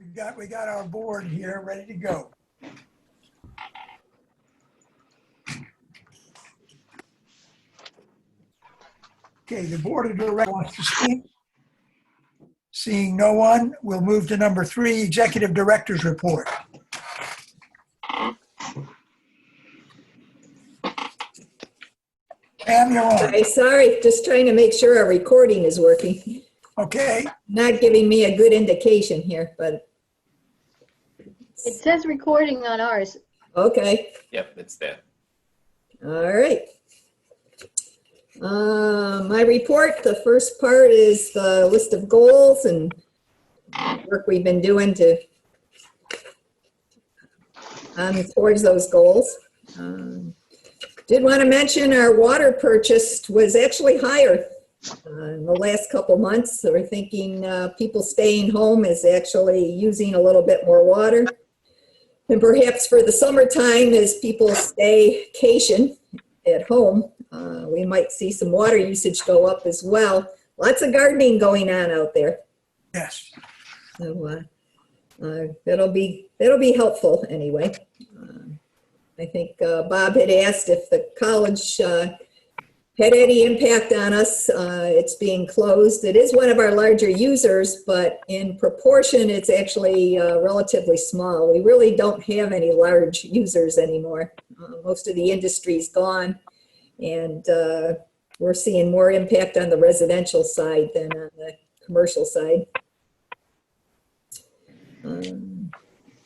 We got our board here ready to go. Okay, the board of directors wants to speak. Seeing no one, we'll move to number 3, executive director's report. Pam, you're on. Sorry, just trying to make sure our recording is working. Okay, Not giving me a good indication here, but It says recording on ours. okay. Yep, it's there. All right. My report, the first part is the list of goals and work we've been doing towards those goals. Did want to mention our water purchase was actually higher in the last couple months. So we're thinking people staying home is actually using a little bit more water. And perhaps for the summertime, as people staycation at home, we might see some water usage go up as well. Lots of gardening going on out there. yes. So that'll be helpful anyway. I think Bob had asked if the college had any impact on us. It's being closed. It is one of our larger users, but in proportion, it's actually relatively small. We really don't have any large users anymore. Most of the industry's gone, and we're seeing more impact on the residential side than on the commercial side.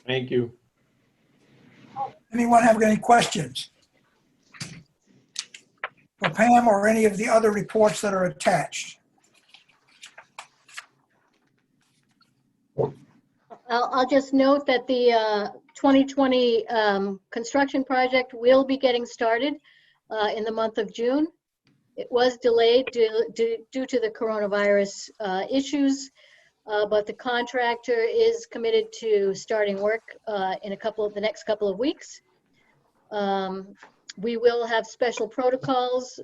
Thank you. Anyone have any questions for Pam or any of the other reports that are attached? I'll just note that the 2020 construction project will be getting started in the month of June. It was delayed due to the coronavirus issues, but the contractor is committed to starting work in the next couple of weeks. We will have special protocols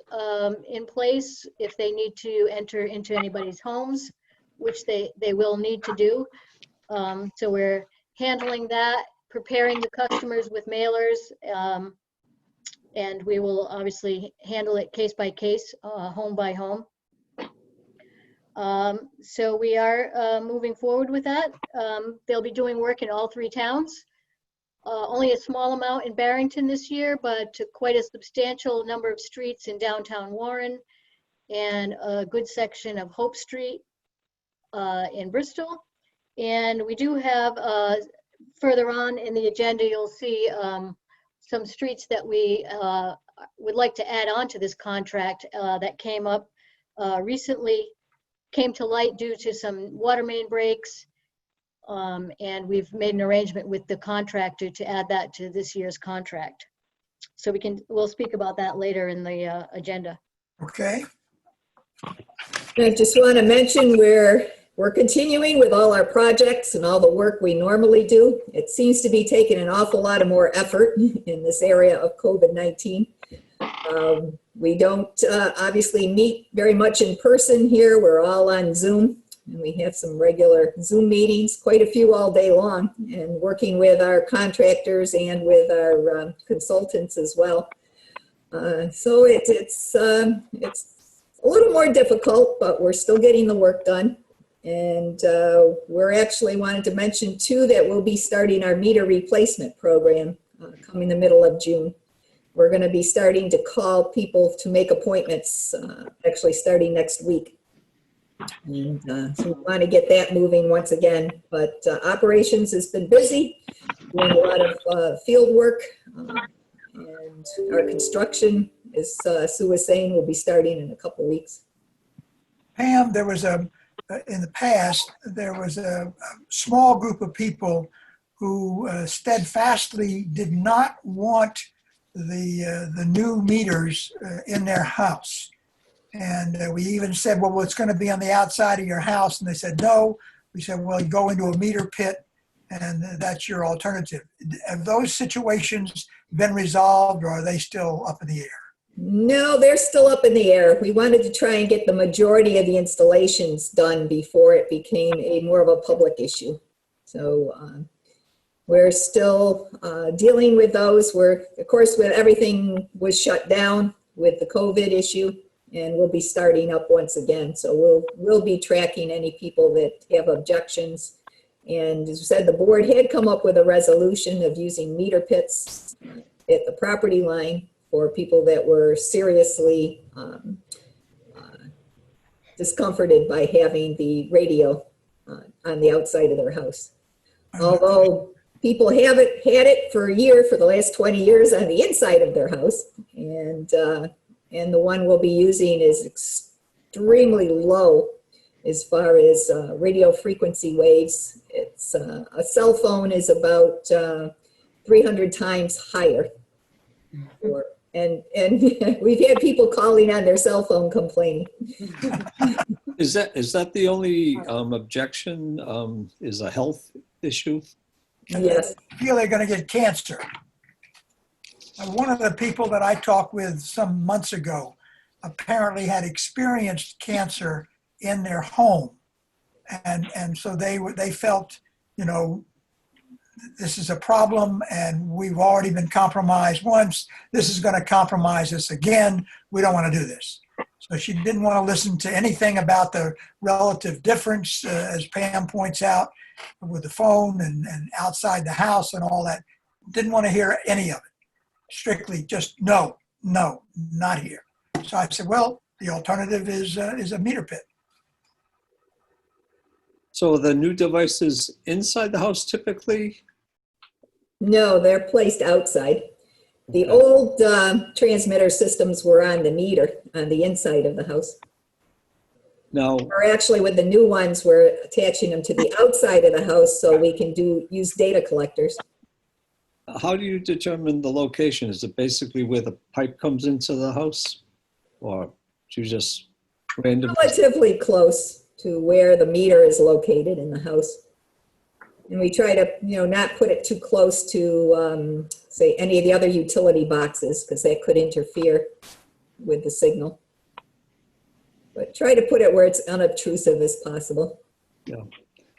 in place if they need to enter into anybody's homes, which they will need to do. So we're handling that, preparing the customers with mailers, and we will obviously handle it case by case, home by home. So we are moving forward with that. They'll be doing work in all 3 towns. Only a small amount in Barrington this year, but quite a substantial number of streets in downtown Warren and a good section of Hope Street in Bristol. And we do have, further on in the agenda, you'll see some streets that we would like to add on to this contract that came up recently, came to light due to some water main breaks. And we've made an arrangement with the contractor to add that to this year's contract. So we'll speak about that later in the agenda. Okay, I just want to mention we're continuing with all our projects and all the work we normally do. It seems to be taking an awful lot of more effort in this area of COVID-19. We don't obviously meet very much in person here. We're all on Zoom, and we have some regular Zoom meetings, quite a few all day long, and working with our contractors and with our consultants as well. So it's a little more difficult, but we're still getting the work done. And we're actually wanted to mention too that we'll be starting our meter replacement program coming the middle of June. We're going to be starting to call people to make appointments, actually starting next week. And so we want to get that moving once again. But operations has been busy, doing a lot of field work. And our construction, as Sue was saying, will be starting in a couple weeks. Pam, there was in the past, there was a small group of people who steadfastly did not want the new meters in their house. And we even said, well, it's going to be on the outside of your house. And they said, no. We said, well, you go into a meter pit and that's your alternative. Have those situations been resolved, or are they still up in the air? No, they're still up in the air. We wanted to try and get the majority of the installations done before it became more of a public issue. So we're still dealing with those. We're, of course, with everything was shut down with the COVID issue, and we'll be starting up once again. So we'll be tracking any people that have objections. And as I said, the board had come up with a resolution of using meter pits at the property line for people that were seriously discomforted by having the radio on the outside of their house. Although people haven't had it for a year, for the last 20 years on the inside of their house, and the one we'll be using is extremely low as far as radio frequency waves. It's a cell phone is about 300 times higher. And we've had people calling on their cell phone complaining. Is that the only objection? Is a health issue? Yes. I feel they're going to get cancer. One of the people that I talked with some months ago apparently had experienced cancer in their home. And so they felt, you know, this is a problem and we've already been compromised once. This is going to compromise us again. We don't want to do this. So she didn't want to listen to anything about the relative difference, as Pam points out, with the phone and outside the house and all that. Didn't want to hear any of it. Strictly just no, not here. So I said, well, the alternative is a meter pit. So the new devices inside the house typically? No, they're placed outside. The old transmitter systems were on the meter on the inside of the house. Now, Or actually with the new ones, we're attaching them to the outside of the house so we can use data collectors. how do you determine the location? Is it basically where the pipe comes into the house? Or do you just randomly? Relatively close to where the meter is located in the house. And we try to, not put it too close to, say, any of the other utility boxes, because that could interfere with the signal. But try to put it where it's unobtrusive as possible. Yeah.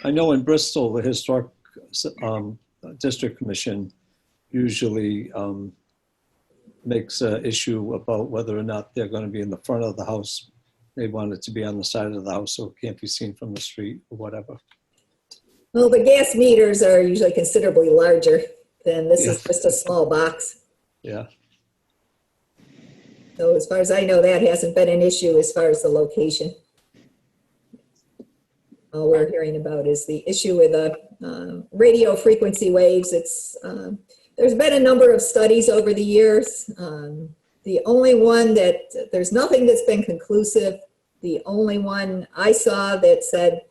I know in Bristol, the Historic District Commission usually makes an issue about whether or not they're going to be in the front of the house. They want it to be on the side of the house so it can't be seen from the street or whatever. Well, the gas meters are usually considerably larger than this. Is just a small box. Yeah. So as far as I know, that hasn't been an issue as far as the location. All we're hearing about is the issue with the radio frequency waves. There's been a number of studies over the years. The only one there's nothing that's been conclusive. The only one I saw that said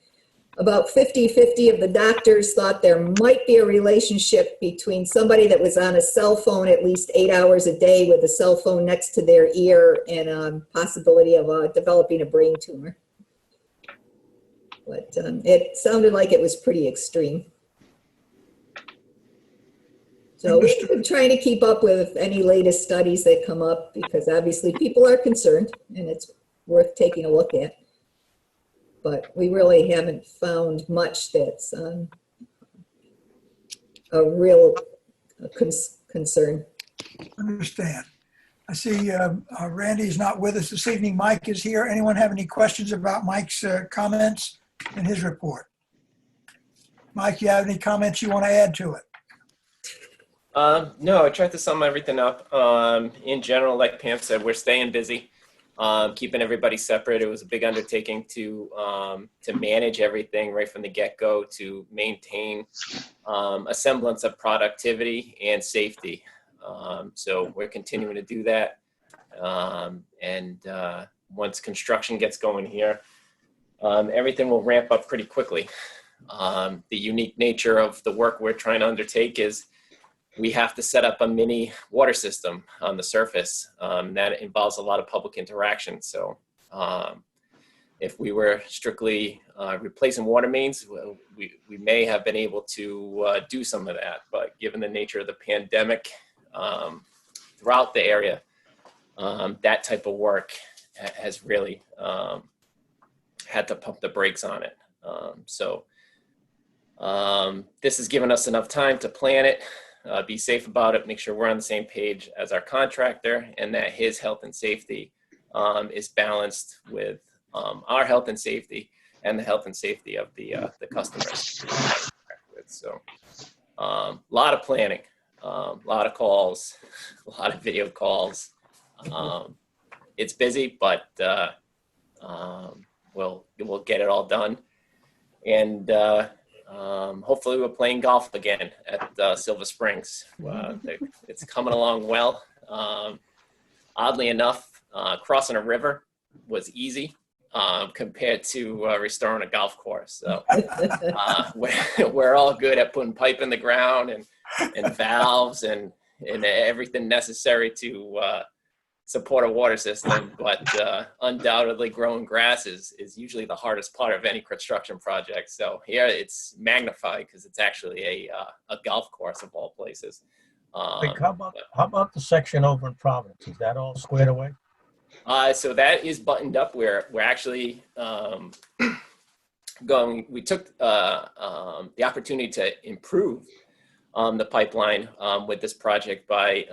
about 50-50 of the doctors thought there might be a relationship between somebody that was on a cell phone at least 8 hours a day with a cell phone next to their ear and a possibility of developing a brain tumor. But it sounded like it was pretty extreme. So we've been trying to keep up with any latest studies that come up because obviously people are concerned and it's worth taking a look at. But we really haven't found much that's a real concern. Understand. I see Randy's not with us this evening. Mike is here. Anyone have any questions about Mike's comments in his report? Mike, you have any comments you want to add to it? No, I tried to sum everything up. In general, like Pam said, we're staying busy, keeping everybody separate. It was a big undertaking to manage everything right from the get-go, to maintain a semblance of productivity and safety. So we're continuing to do that. Once construction gets going here, everything will ramp up pretty quickly. The unique nature of the work we're trying to undertake is we have to set up a mini water system on the surface. That involves a lot of public interaction. So if we were strictly replacing water mains, we may have been able to do some of that. But given the nature of the pandemic throughout the area, that type of work has really had to pump the brakes on it. This has given us enough time to plan it, be safe about it, make sure we're on the same page as our contractor, and that his health and safety is balanced with our health and safety and the health and safety of the customers. So a lot of planning, a lot of calls, a lot of video calls. It's busy, but we'll get it all done. And hopefully we're playing golf again at Silver Springs. It's coming along well. Oddly enough, crossing a river was easy compared to restoring a golf course. So we're all good at putting pipe in the ground and valves and everything necessary to support a water system, but undoubtedly growing grass is usually the hardest part of any construction project. So here it's magnified because it's actually a golf course of all places. How about the section over in Providence? Is that all squared away? So that is buttoned up. We're actually we took the opportunity to improve the pipeline with this project by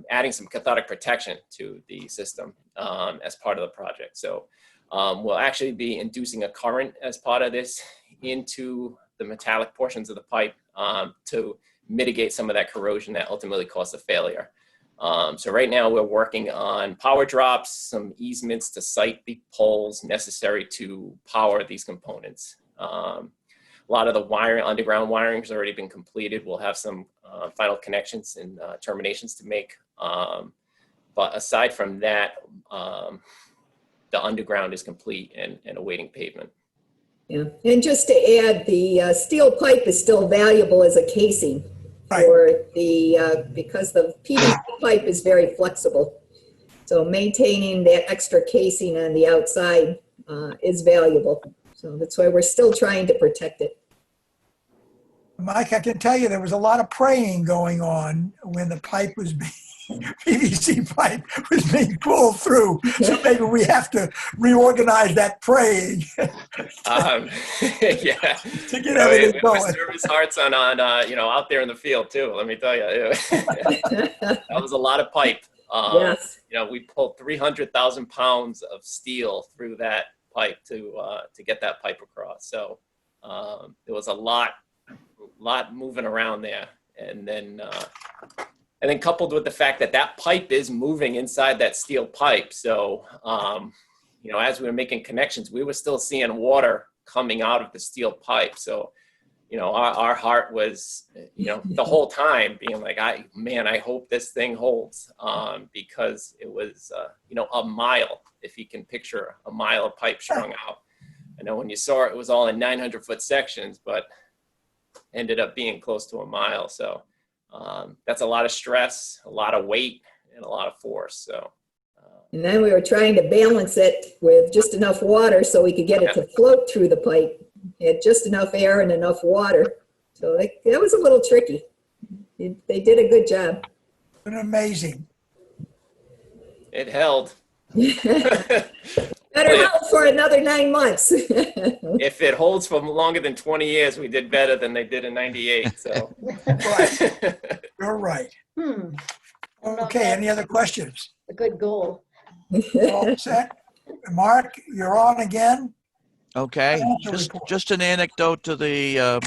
adding some cathodic protection to the system as part of the project. So we'll actually be inducing a current as part of this into the metallic portions of the pipe to mitigate some of that corrosion that ultimately caused a failure. So right now we're working on power drops, some easements to site the poles necessary to power these components. A lot of the wiring, underground wiring has already been completed. We'll have some final connections and terminations to make. But aside from that, the underground is complete and awaiting pavement. Yeah, and just to add, the steel pipe is still valuable as a casing for the, because the PVC pipe is very flexible. So maintaining that extra casing on the outside is valuable. So that's why we're still trying to protect it. Mike, I can tell you there was a lot of praying going on when the pipe was being, PVC pipe was being pulled through. So maybe we have to reorganize that praying. Yeah. To get everything going. Service hearts on out there in the field too. Let me tell you, that was a lot of pipe. Yes. We pulled 300,000 pounds of steel through that pipe to get that pipe across. So there was a lot moving around there, and then coupled with the fact that pipe is moving inside that steel pipe. So as we were making connections, we were still seeing water coming out of the steel pipe. So our heart was the whole time being like, I hope this thing holds, because it was a mile, if you can picture a mile of pipe strung out. I know when you saw it was all in 900-foot sections, but ended up being close to a mile. So that's a lot of stress, a lot of weight, and a lot of force. So. And then we were trying to balance it with just enough water so we could get it to float through the pipe. It had just enough air and enough water. So that was a little tricky. They did a good job. Amazing. It held. Better hold for another 9 months. If it holds for longer than 20 years, we did better than they did in 98. So. Right. You're right. Okay, any other questions? A good goal. All set? Mark, you're on again. Okay, Financial report. just an anecdote to the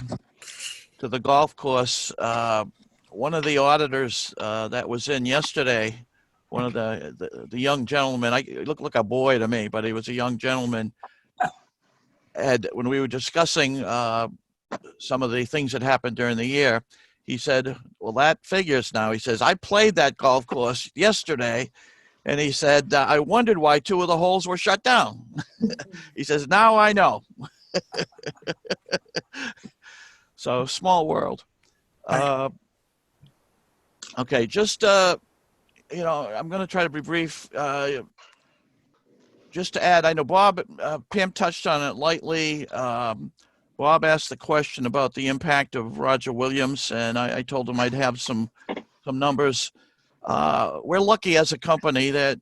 golf course. One of the auditors that was in yesterday, one of the young gentlemen, he looked like a boy to me, but he was a young gentleman. When we were discussing some of the things that happened during the year, he said, well, that figures now. He says, I played that golf course yesterday. And he said, I wondered why 2 of the holes were shut down. He says, now I know. So small world. Okay, just, I'm going to try to be brief. Just to add, I know Pam touched on it lightly. Bob asked the question about the impact of Roger Williams, and I told him I'd have some numbers. We're lucky as a company that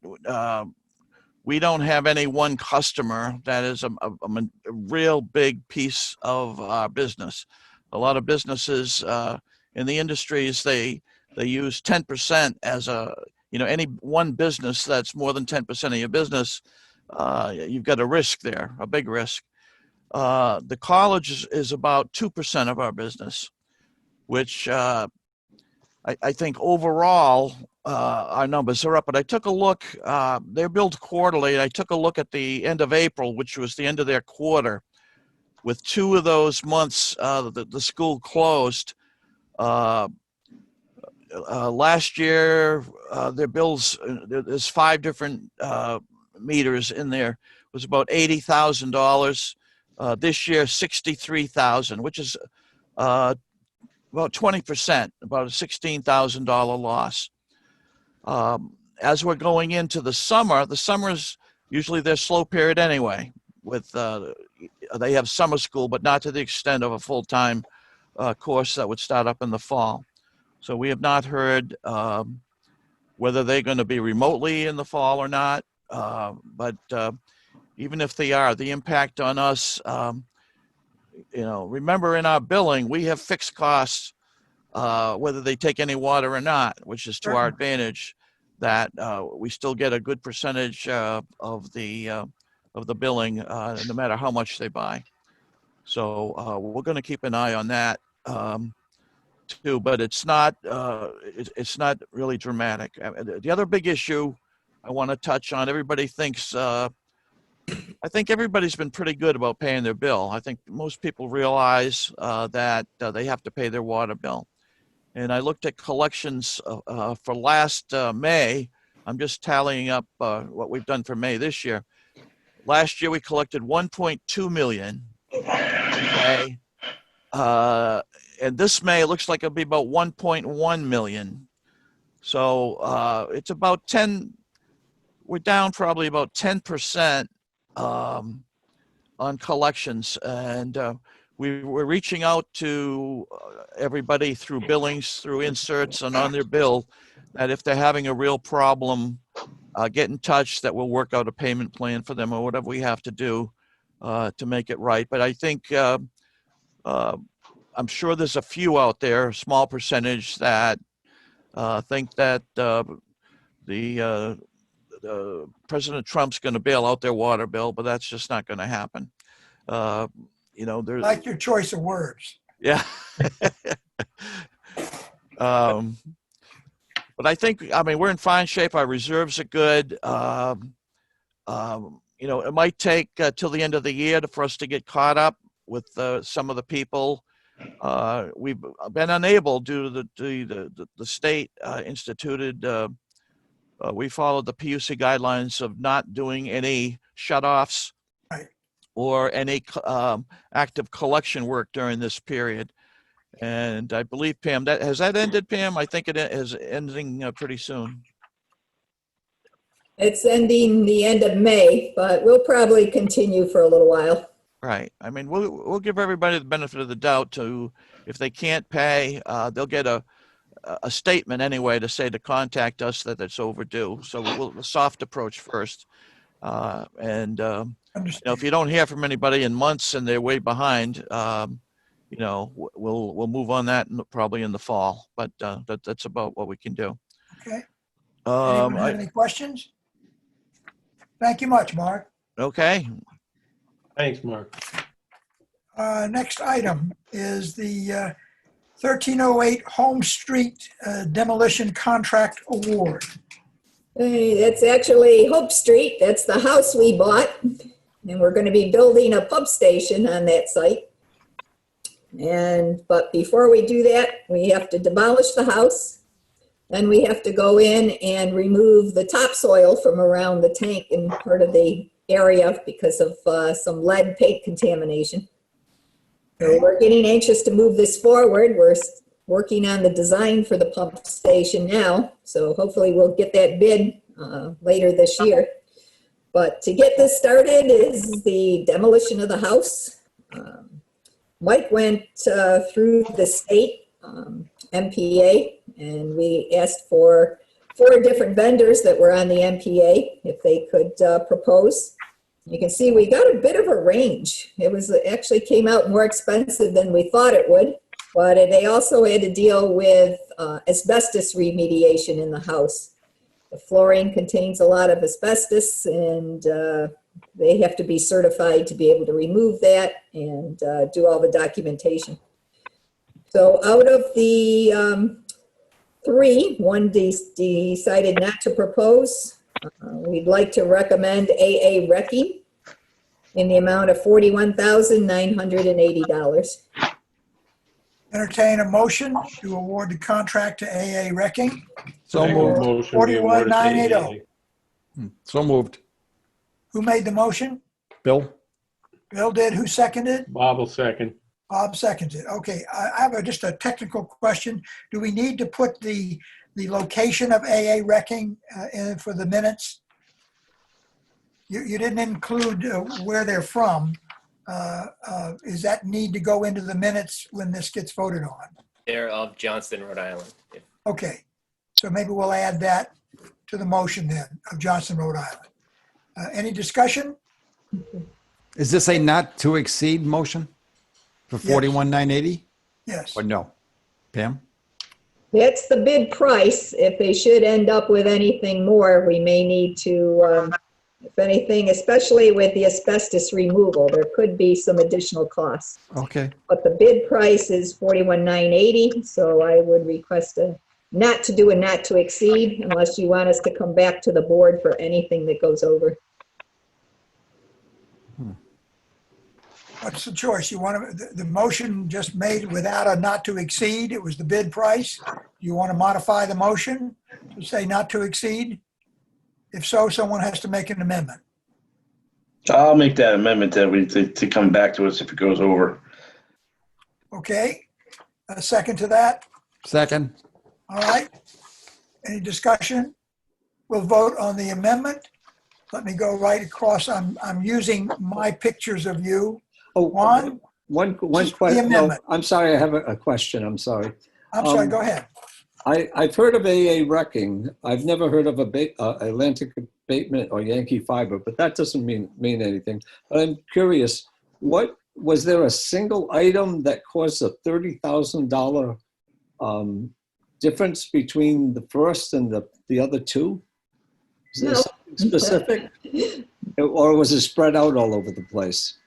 we don't have any one customer that is a real big piece of our business. a lot of businesses in the industries, they use 10% as a, any one business that's more than 10% of your business, you've got a risk there, a big risk. The college is about 2% of our business, which I think overall our numbers are up. But I took a look, they're billed quarterly. I took a look at the end of April, which was the end of their quarter. With 2 of those months, the school closed. Last year, their bills, there's 5 different meters in there, was about $80,000. This year, $63,000, which is about 20%, about a $16,000 loss. As we're going into the summer's usually their slow period anyway. With they have summer school, but not to the extent of a full-time course that would start up in the fall. So we have not heard whether they're going to be remotely in the fall or not. But even if they are, the impact on us, remember in our billing, we have fixed costs, whether they take any water or not, which is to our advantage, that we still get a good percentage of the billing, no matter how much they buy. So we're going to keep an eye on that too, but it's not really dramatic. The other big issue I want to touch on, everybody thinks, I think everybody's been pretty good about paying their bill. I think most people realize that they have to pay their water bill. And I looked at collections for last May. I'm just tallying up what we've done for May this year. Last year we collected 1.2 million. Okay. And this May it looks like it'll be about 1.1 million. So it's about 10. We're down probably about 10% on collections, and we're reaching out to everybody through billings, through inserts, and on their bill, that if they're having a real problem, get in touch, that we'll work out a payment plan for them or whatever we have to do to make it right. But I think I'm sure there's a few out there, a small percentage, that think that President Trump's going to bail out their water bill, but that's just not going to happen. There's Like your choice of words. Yeah. But I think, we're in fine shape. Our reserves are good. It might take till the end of the year for us to get caught up with some of the people. We've been unable due to the state instituted. We followed the PUC guidelines of not doing any shutoffs or any active collection work during this period. And I believe, Pam, has that ended, Pam? I think it is ending pretty soon. It's ending the end of May, but we'll probably continue for a little while. Right. We'll give everybody the benefit of the doubt to, if they can't pay, they'll get a statement anyway to say to contact us that it's overdue. So we'll a soft approach first. If you don't hear from anybody in months and they're way behind, we'll move on that probably in the fall. But that's about what we can do. Okay. Anyone have any questions? Thank you much, Mark. Okay. Thanks, Mark. Next item is the 1308 Home Street Demolition Contract Award. Hey, that's actually Hope Street. That's the house we bought. And we're going to be building a pump station on that site. But before we do that, we have to demolish the house. Then we have to go in and remove the topsoil from around the tank and part of the area because of some lead paint contamination. So we're getting anxious to move this forward. We're working on the design for the pump station now. So hopefully we'll get that bid later this year. But to get this started is the demolition of the house. Mike went through the state MPA, and we asked for 4 different vendors that were on the MPA if they could propose. You can see we got a bit of a range. It was actually came out more expensive than we thought it would. But they also had to deal with asbestos remediation in the house. The flooring contains a lot of asbestos, and they have to be certified to be able to remove that and do all the documentation. So out of the three, one decided not to propose. We'd like to recommend AA Recce in the amount of $41,980. Entertain a motion to award the contract to AA Recce. So moved. 41,980. So moved. Who made the motion? Bill? Bill did. Who seconded? Bob will second. Bob seconds it. Okay, I have just a technical question. Do we need to put the location of AA Recce in for the minutes? You didn't include where they're from. Is that need to go into the minutes when this gets voted on? They're of Johnston, Rhode Island. Okay, so maybe we'll add that to the motion then, of Johnston, Rhode Island. Any discussion? Is this a not to exceed motion for 41,980 Yes. or no? Pam? That's the bid price. If they should end up with anything more, we may need to, if anything, especially with the asbestos removal, there could be some additional costs. Okay. But the bid price is $41,980, so I would request not to do a not to exceed unless you want us to come back to the board for anything that goes over. What's the choice? You want to, the motion just made without a not to exceed, it was the bid price. You want to modify the motion to say not to exceed? If so, someone has to make an amendment. I'll make that amendment that to come back to us if it goes over. Okay, a second to that? Second? All right. Any discussion? We'll vote on the amendment. Let me go right across. I'm using my pictures of you. Oh, Juan? one Just the question. No, amendment. I'm sorry, I have a question. I'm sorry. I'm sorry, go ahead. I've heard of AA Wrecking. I've never heard of Atlantic Abatement or Yankee Fiber, but that doesn't mean anything. But I'm curious, what was there a single item that caused a $30,000 difference between the first and the other two? Is there No. something specific, or was it spread out all over the place?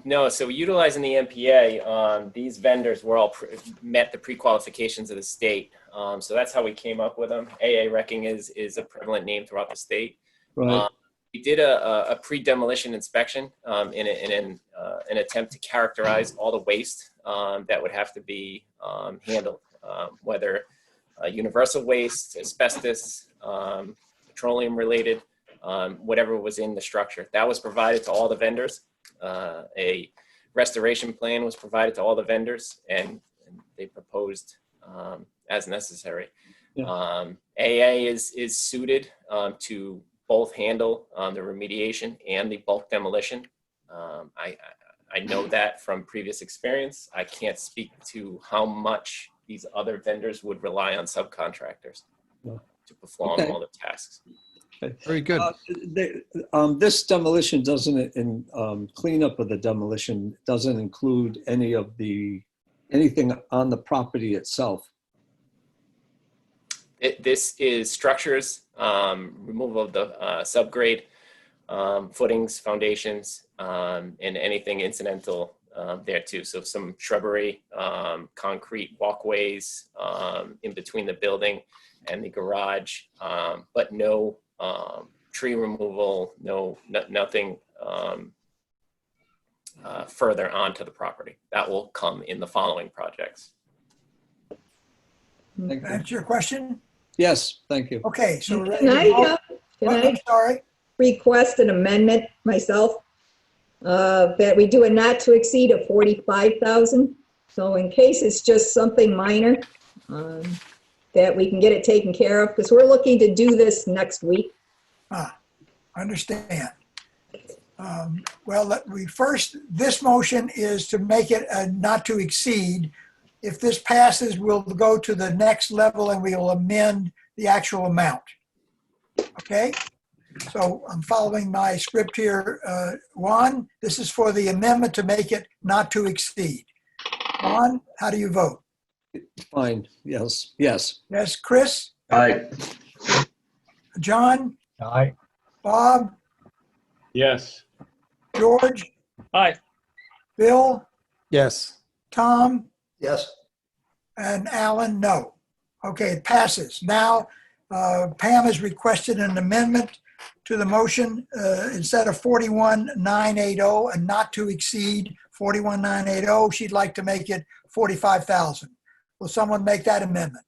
No, so utilizing the MPA, these vendors were all met the pre-qualifications of the state. So that's how we came up with them. AA Wrecking is a prevalent name throughout the state. Right. We did a pre-demolition inspection in an attempt to characterize all the waste that would have to be handled, whether universal waste, asbestos, petroleum related, whatever was in the structure. That was provided to all the vendors. A restoration plan was provided to all the vendors, and they proposed as necessary. Yeah. AA is suited to both handle the remediation and the bulk demolition. I know that from previous experience. I can't speak to how much these other vendors would rely on subcontractors to perform all the tasks. Very good. This demolition doesn't, cleanup of the demolition doesn't include anything on the property itself. This is structures, removal of the subgrade, footings, foundations, and anything incidental there too. So some shrubbery, concrete walkways in between the building and the garage, but no tree removal, nothing further onto the property. That will come in the following projects. That's your question? Yes, thank you. Okay, so we're ready Can to vote. I I'm sorry. request an amendment myself? That we do a not to exceed of 45,000. So in case it's just something minor, that we can get it taken care of, because we're looking to do this next week. Understand. Well, this motion is to make it a not to exceed. If this passes, we'll go to the next level and we'll amend the actual amount. Okay? So I'm following my script here. Juan, this is for the amendment to make it not to exceed. Ron, how do you vote? Fine, yes, yes. Yes, Chris, Aye. John, Aye. Bob, Yes. George, Aye. Bill, Yes. Tom, Yes. and Alan, no. Okay, it passes. Now, Pam has requested an amendment to the motion. Instead of 41,980 and not to exceed 41,980, she'd like to make it 45,000. Will someone make that amendment?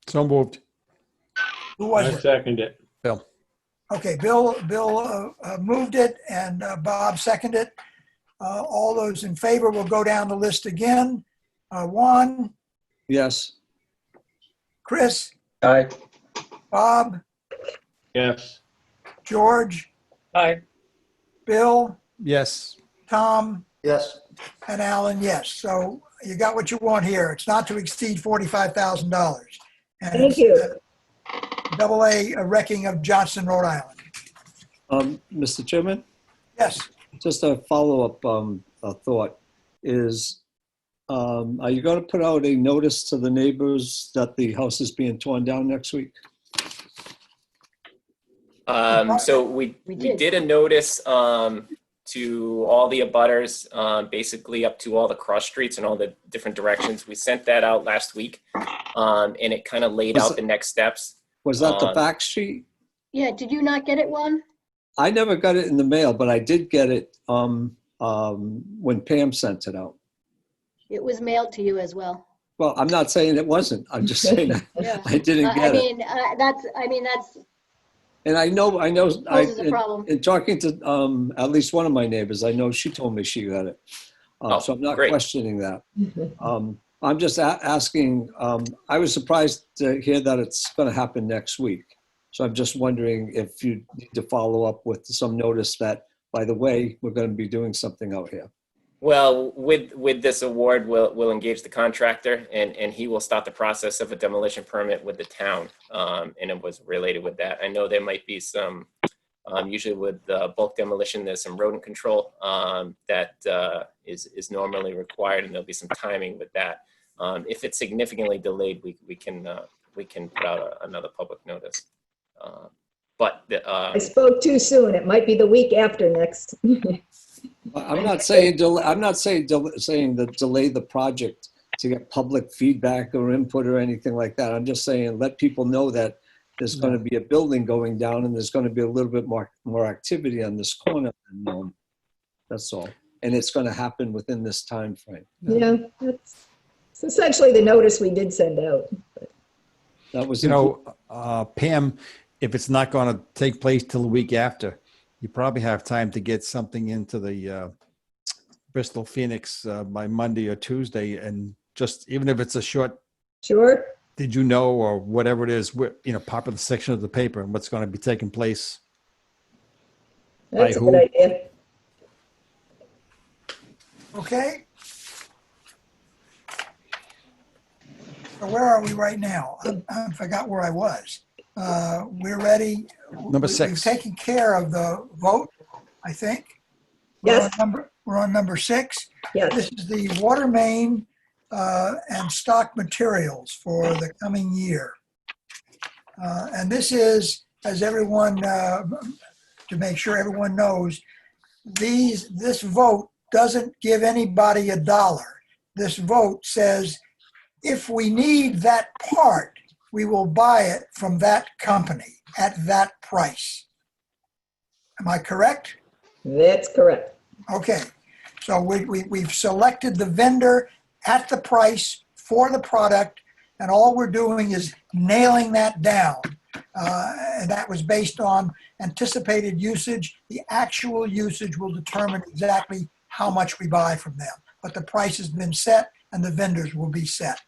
So moved. Who was I it? second it. Bill. Okay, Bill moved it and Bob seconded it. All those in favor will go down the list again. Juan, Yes, Chris, Aye. Bob, Yes. George, Aye. Bill, Yes. Tom, Yes. and Alan, yes. So you got what you want here. It's not to exceed $45,000. And Thank it's, you. Double A wrecking of Johnson, Rhode Island. Mr. Chairman, Yes. just a follow-up thought is, are you going to put out a notice to the neighbors that the house is being torn down next week? So we did. did a notice to all the abutters, basically up to all the cross streets and all the different directions. We sent that out last week, and it kind of laid Was out it- the next steps. Was that the fact sheet? Yeah, did you not get it, Juan? I never got it in the mail, but I did get it when Pam sent it out. It was mailed to you as well. Well, I'm not saying it wasn't. I'm just saying Yeah. I didn't I get it. mean, that's And I know, poses a problem. in talking to at least one of my neighbors, I know she told me she got it. So I'm not great. questioning that. I'm just asking, I was surprised to hear that it's going to happen next week. So I'm just wondering if you need to follow up with some notice that, by the way, we're going to be doing something out here. Well, with this award, we'll engage the contractor, and he will start the process of a demolition permit with the town, and it was related with that. I know there might be some, usually with bulk demolition, there's some rodent control that is normally required, and there'll be some timing with that. If it's significantly delayed, we can put out another public notice. I spoke too soon. It might be the week after next. I'm not saying saying that delay the project to get public feedback or input or anything like that. I'm just saying let people know that there's going to be a building going down and there's going to be a little bit more activity on this corner than known. That's all. And it's going to happen within this time frame. Yeah, that's essentially the notice we did send out. That was, Pam, if it's not going to take place till the week after, you probably have time to get something into the Bristol Phoenix by Monday or Tuesday. And just, even if it's a short, Sure. did you know, or whatever it is, popular section of the paper and what's going to be taking place. That's By a good who? idea. Okay. So where are we right now? I forgot where I was. We're ready. Number 6. We've taken care of the vote, I think. Yes. We're on number 6. Yes. This is the water main and stock materials for the coming year. And this is, as everyone, to make sure everyone knows, this vote doesn't give anybody a dollar. This vote says, if we need that part, we will buy it from that company at that price. Am I correct? That's correct. Okay, so we've selected the vendor at the price for the product, and all we're doing is nailing that down. And that was based on anticipated usage. The actual usage will determine exactly how much we buy from them. But the price has been set and the vendors will be set.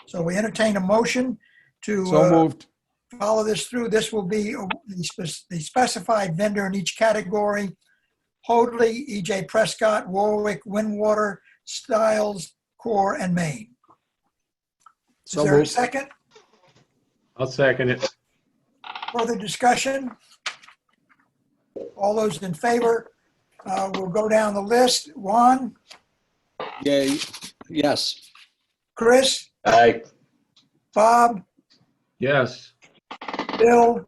So we entertain a motion to So moved. follow this through. This will be the specified vendor in each category: Hoadley, E.J. Prescott, Warwick, Windwater, Stiles, Core, and Maine. So Is there a moved. second? I'll second it. Further discussion? All those in favor, we'll go down the list. Juan, yay. Yes. Chris, Aye. Bob, Yes. Bill,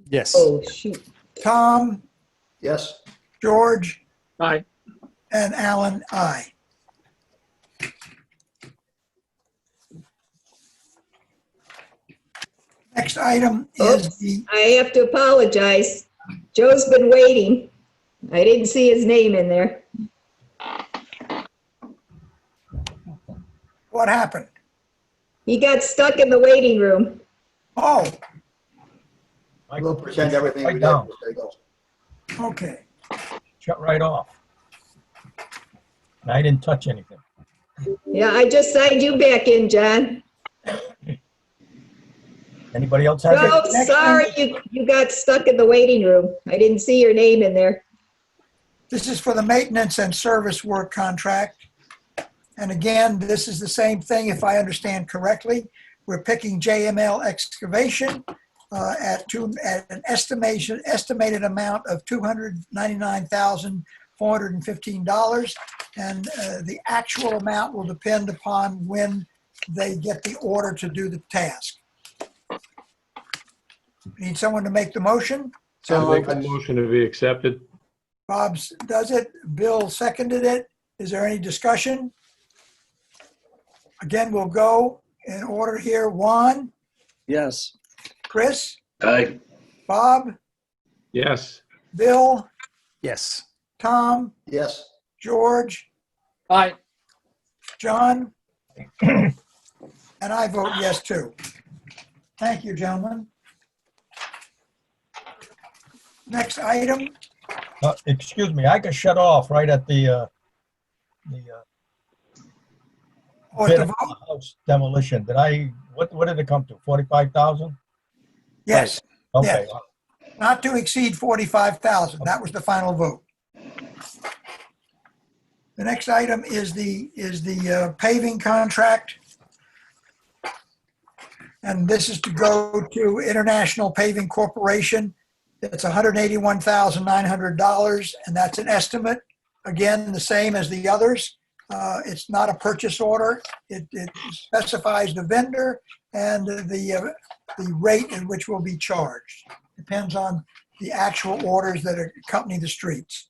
Yes. Oh, shoot. Tom, Yes. George, Aye. and Alan, aye. Next item is Oops. the, I have to apologize. Joe's been waiting. I didn't see his name in there. what happened? He got stuck in the waiting room. Oh, We'll pretend everything we Right did. down. There you go. okay. Shut right off. And I didn't touch anything. Yeah, I just signed you back in, John. Anybody else have Joe, it? next sorry you got stuck in the waiting room. I didn't see your name in there. This is for the maintenance and service work contract. And again, this is the same thing, if I understand correctly. We're picking JML Excavation at an estimated amount of $299,415. And the actual amount will depend upon when they get the order to do the task. Need someone to make the motion? I'll make a motion to be accepted. Bob does it. Bill seconded it. Is there any discussion? Again, we'll go in order here. Juan, Yes. Chris, Aye. Bob, Yes. Bill, Yes. Tom, Yes. George, Aye. John, and I vote yes too. Thank you, gentlemen. Next item, Excuse me, I got shut off right at the oh, bid the of vote. the house demolition. What did it come to? 45,000? Yes, Okay. not to exceed 45,000. That was the final vote. The next item is the paving contract. And this is to go to International Paving Corporation. It's $181,900, and that's an estimate. Again, the same as the others. It's not a purchase order. It specifies the vendor and the rate in which will be charged. Depends on the actual orders that accompany the streets.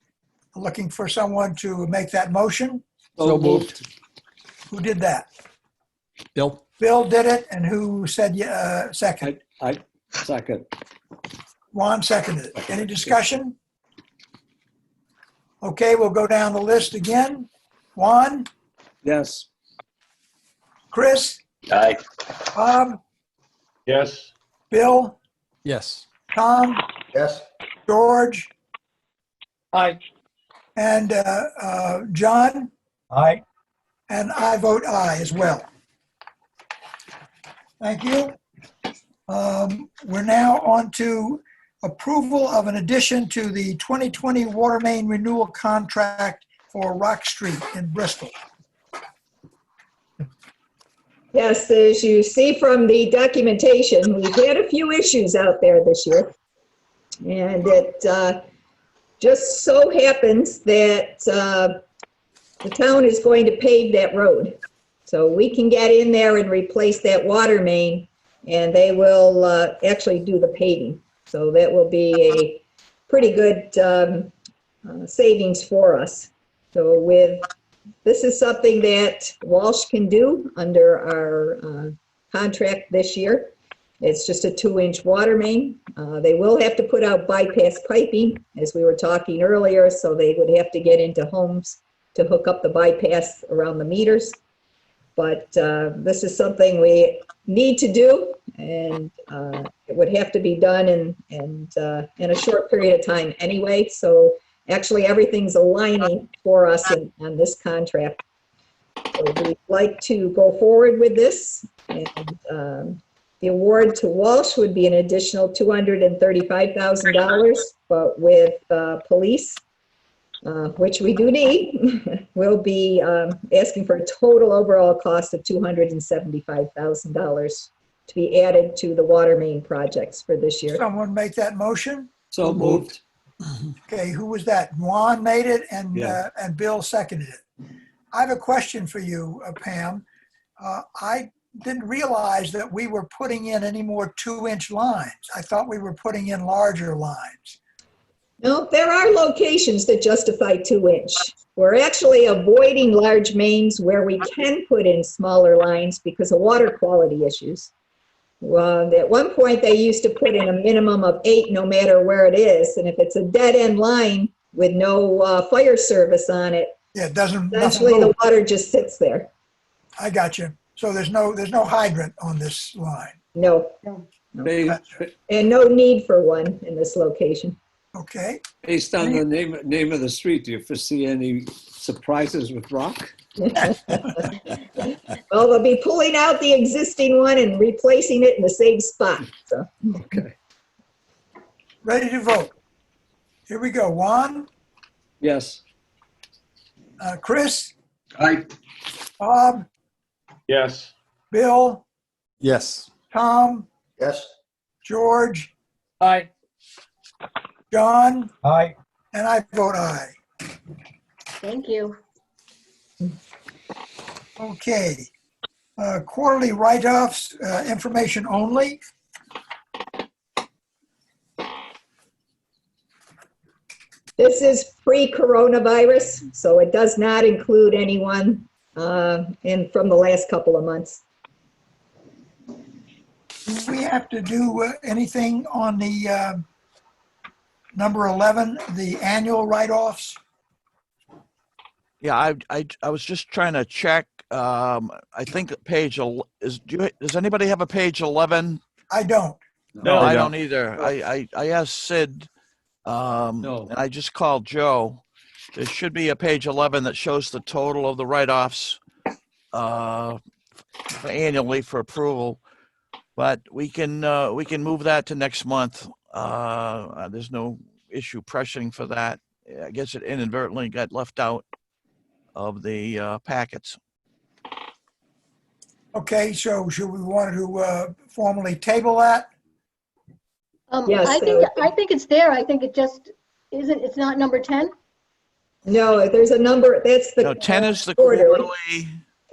Looking for someone to make that motion. So moved. Who did that? Bill? Bill did it, and who said second? I second. Juan seconded it. Any discussion? Okay, we'll go down the list again. Juan, Yes. Chris, Aye. Bob, Yes. Bill, Yes. Tom, Yes. George, Aye. and John, Aye. and I vote aye as well. Thank you. We're now on to approval of an addition to the 2020 water main renewal contract for Rock Street in Bristol. Yes, as you see from the documentation, we've had a few issues out there this year. And it just so happens that the town is going to pave that road. So we can get in there and replace that water main, and they will actually do the paving. So that will be a pretty good savings for us. So this is something that Walsh can do under our contract this year. It's just a 2-inch water main. They will have to put out bypass piping, as we were talking earlier, so they would have to get into homes to hook up the bypass around the meters. But this is something we need to do, and it would have to be done in a short period of time anyway. So actually, everything's aligning for us on this contract. So we'd like to go forward with this, and the award to Walsh would be an additional $235,000, but with police, which we do need, we'll be asking for a total overall cost of $275,000 to be added to the water main projects for this year. Someone make that motion? So moved. Okay, who was that? Juan made it, and Yeah. and Bill seconded it. I have a question for you, Pam. I didn't realize that we were putting in any more 2-inch lines. I thought we were putting in larger lines. No, there are locations that justify 2-inch. We're actually avoiding large mains where we can put in smaller lines because of water quality issues. Well, at one point, they used to put in a minimum of 8 no matter where it is. And if it's a dead-end line with no fire service on it, Yeah, it doesn't. eventually nothing the moves. water just sits there. I got you. So there's no hydrant on this line. No, and no need for one in this location. Okay. Based on the name of the street, do you foresee any surprises with rock? Well, they'll be pulling out the existing one and replacing it in the same spot. So, Okay. Ready to vote. Here we go. Juan, Yes. Chris, Aye. Bob, Yes. Bill, Yes. Tom, Yes. George, Aye. John, Aye. and I vote aye. Thank you. Okay. Quarterly write-offs, information only. this is pre-coronavirus, so it does not include anyone from the last couple of months. Do we have to do anything on the number 11, the annual write-offs? Yeah, I was just trying to check. I think does anybody have a page 11? I don't. No, I I don't. don't either. I asked Sid, No. and I just called Joe. There should be a page 11 that shows the total of the write-offs annually for approval. But we can move that to next month. There's no issue pressing for that. I guess it inadvertently got left out of the packets. Okay, so should we want to formally table that? Yes, I think it's there. I think it just isn't, it's not number 10. No, there's a number, that's the. No, 10 is the quarterly.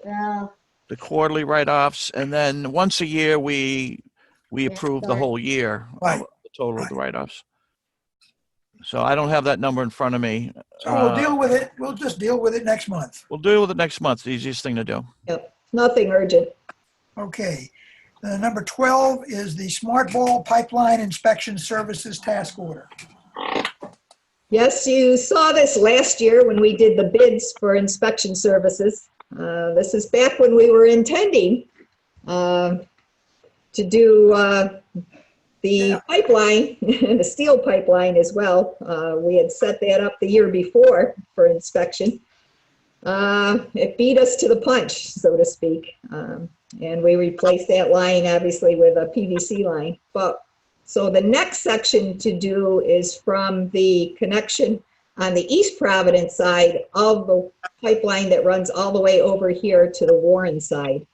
Yeah. the quarterly write-offs, and then once a year we approve the sorry. whole year Right. of the total of the write-offs. So I don't have that number in front of me. So we'll deal with it. We'll just deal with it next month. We'll deal with it next month. The easiest thing to do. Yep, nothing urgent. Okay. Number 12 is the Smart Ball Pipeline Inspection Services Task Order. Yes, you saw this last year when we did the bids for inspection services. This is back when we were intending to do the pipeline, the steel pipeline as well. We had set that up the year before for inspection. It beat us to the punch, so to speak. And we replaced that line, obviously, with a PVC line. So the next section to do is from the connection on the East Providence side of the pipeline that runs all the way over here to the Warren side.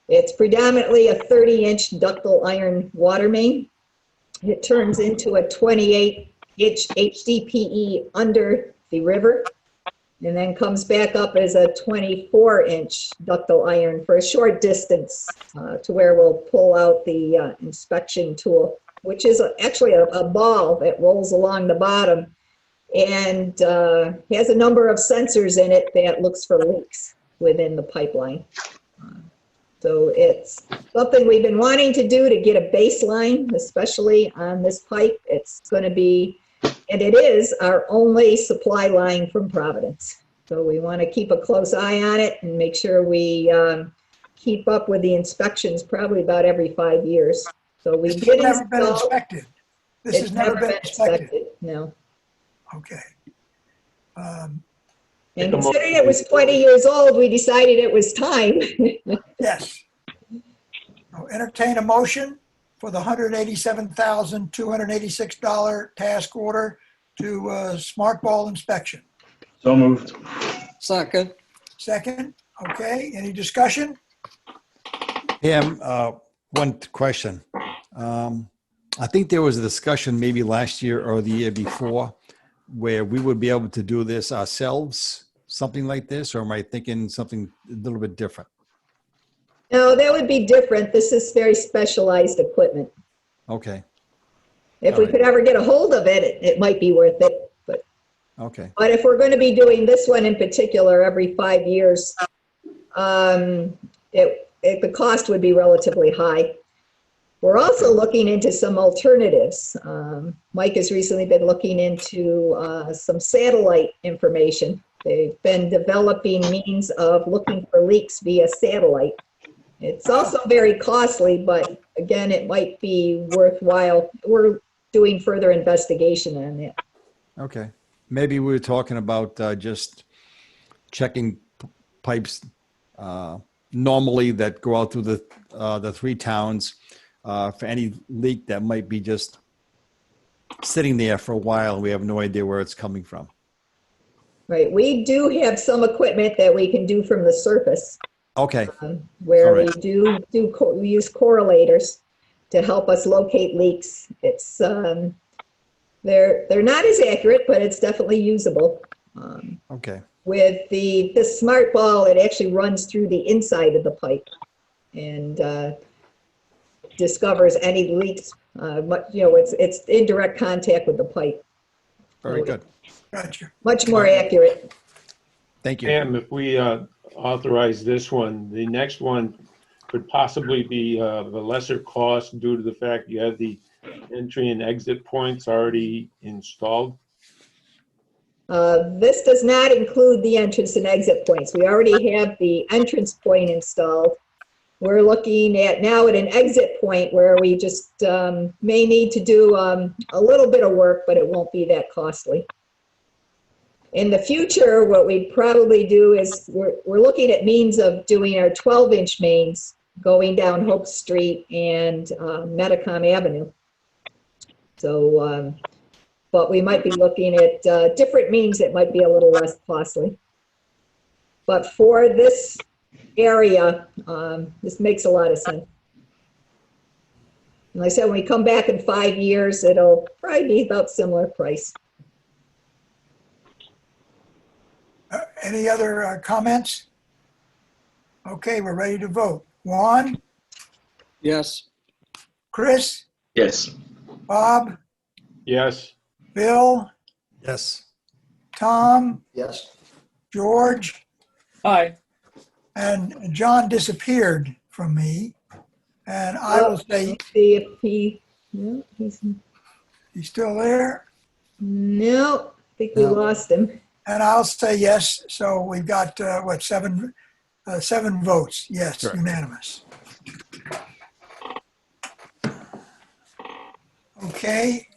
It's predominantly a 30-inch ductile iron water main. It turns into a 28-inch HDPE under the river, and then comes back up as a 24-inch ductile iron for a short distance to where we'll pull out the inspection tool, which is actually a ball that rolls along the bottom and has a number of sensors in it that looks for leaks within the pipeline. So it's something we've been wanting to do to get a baseline, especially on this pipe. It's going to be, and it is, our only supply line from Providence. So we want to keep a close eye on it and make sure we keep up with the inspections probably about every 5 years. So we It's did never been install. inspected. This It's has never been inspected. No. Okay. And considering it was 20 years old, we decided it was time. Yes. I'll entertain a motion for the $187,286 task order to Smart Ball inspection. So moved. Second. Second. Okay. Any discussion? Pam, one question. I think there was a discussion maybe last year or the year before where we would be able to do this ourselves something like this, or am I thinking something a little bit different? No, that would be different. This is very specialized equipment. Okay, If All we right. could ever get a hold of it, it might be worth it. okay, But if we're going to be doing this one in particular every 5 years, the cost would be relatively high. We're also looking into some alternatives. Mike has recently been looking into some satellite information. They've been developing means of looking for leaks via satellite. It's also very costly, but again, it might be worthwhile. We're doing further investigation on it. okay. Maybe we were talking about just checking pipes normally that go out through the 3 towns for any leak that might be just sitting there for a while and we have no idea where it's coming from. Right, we do have some equipment that we can do from the surface. Okay, Where All right. we use correlators to help us locate leaks. It's they're not as accurate, but it's definitely usable. okay, With the smart ball, it actually runs through the inside of the pipe and discovers any leaks. It's in direct contact with the pipe. very good. Gotcha. Much more accurate. Thank you. Pam, if we authorize this one, the next one could possibly be of a lesser cost due to the fact you have the entry and exit points already installed. This does not include the entrance and exit points. We already have the entrance point installed. We're looking at now at an exit point where we just may need to do a little bit of work, but it won't be that costly. In the future, what we'd probably do is we're looking at means of doing our 12-inch mains going down Hope Street and Metacom Avenue. So, but we might be looking at different means that might be a little less costly. But for this area, this makes a lot of sense. And like I said, when we come back in 5 years, it'll probably be about similar price. Any other comments? Okay, we're ready to vote. Juan, Yes. Chris, Yes. Bob, Yes. Bill, Yes. Tom, Yes. George, Aye. and John disappeared from me. And I will say, Let's see if he, no, he's, he's still there. no, I think we No. lost him. And I'll say yes. So we've got, seven votes. Yes, Correct. unanimous. Okay.